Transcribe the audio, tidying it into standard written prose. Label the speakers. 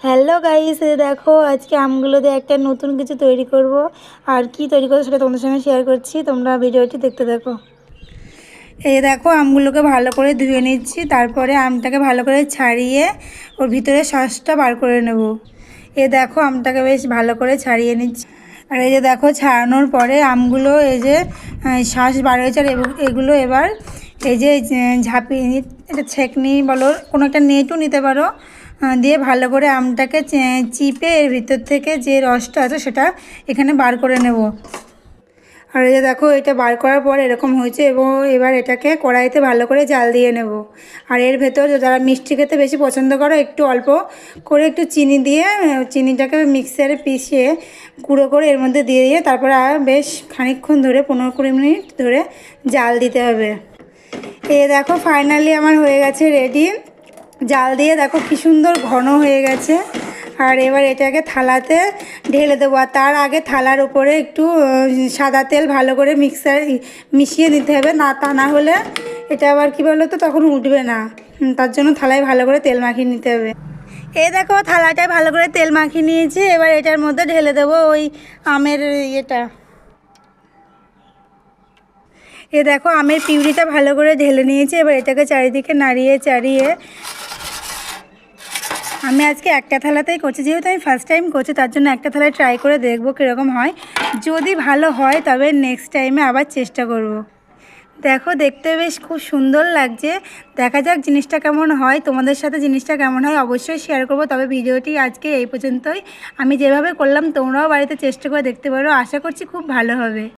Speaker 1: Hello guys, দেখো আজকে আমগুলো দিয়ে একটা নতুন কিছু তৈরি করব। আর কি তৈরি করবো সেটা তোমাদের সঙ্গে শেয়ার করছি, তোমরা ভিডিওটি দেখতে থাকো। এই দেখো আমগুলোকে ভালো করে ধুয়ে নিচ্ছি, তারপরে আমটাকে ভালো করে ছাড়িয়ে ওর ভিতরে শাঁসটা বার করে নেব। দেখো আমটাকে বেশ ভালো করে ছাড়িয়ে নিচ্ছি। আর এই যে দেখো ছাড়ানোর পরে আমগুলো এই যে শাঁস বার হয়েছে। আর এগুলো এবার এই যে ঝাঁপিয়ে এটা ছেঁকনি বলো, কোনো একটা নেটও নিতে পারো, দিয়ে ভালো করে আমটাকে চিপে এর ভিতর থেকে যে রসটা আছে সেটা এখানে বার করে নেব। আর এই যে দেখো এটা বার করার পর এরকম হয়েছে, এবং এবার এটাকে কড়াইতে ভালো করে জাল দিয়ে নেব। আর এর ভেতর যারা মিষ্টি খেতে বেশি পছন্দ করো, একটু অল্প করে একটু চিনি দিয়ে চিনিটাকে মিক্সারে পিষিয়ে গুঁড়ো করে এর মধ্যে দিয়ে তারপরে বেশ খানিকক্ষণ ধরে 15-20 মিনিট ধরে জাল দিতে হবে। দেখো ফাইনালি আমার হয়ে গেছে রেডি। জাল দিয়ে দেখো কি সুন্দর ঘন হয়ে গেছে। আর এবার এটাকে থালাতে ঢেলে দেবো। আর তার আগে থালার উপরে একটু সাদা তেল ভালো করে মিশিয়ে নিতে হবে, তা না হলে এটা আবার কী বলো তো তখন উঠবে না। তার জন্য থালায় ভালো করে তেল মাখিয়ে নিতে হবে। দেখো থালাটায় ভালো করে তেল মাখিয়ে নিয়েছি। এবার এটার মধ্যে ঢেলে দেবো ওই আমের ইয়েটা। দেখো আমের পিউরিটা ভালো করে ঢেলে নিয়েছি। এবার এটাকে চারিদিকে নাড়িয়ে চাড়িয়ে আমি আজকে একটা থালাতেই করছি, যেহেতু আমি ফার্স্ট টাইম করছি তার জন্য একটা থালায় ট্রাই করে দেখবো কীরকম হয়। যদি ভালো হয় তবে নেক্সট টাইমে আবার চেষ্টা করব। দেখো দেখতে বেশ খুব সুন্দর লাগছে। দেখা যাক জিনিসটা কেমন হয়, তোমাদের সাথে জিনিসটা কেমন হয় অবশ্যই শেয়ার করব। তবে ভিডিওটি আজকে এই পর্যন্তই। আমি যেভাবে করলাম তোমরাও বাড়িতে চেষ্টা করে দেখতে পারো, আশা করছি খুব ভালো হবে।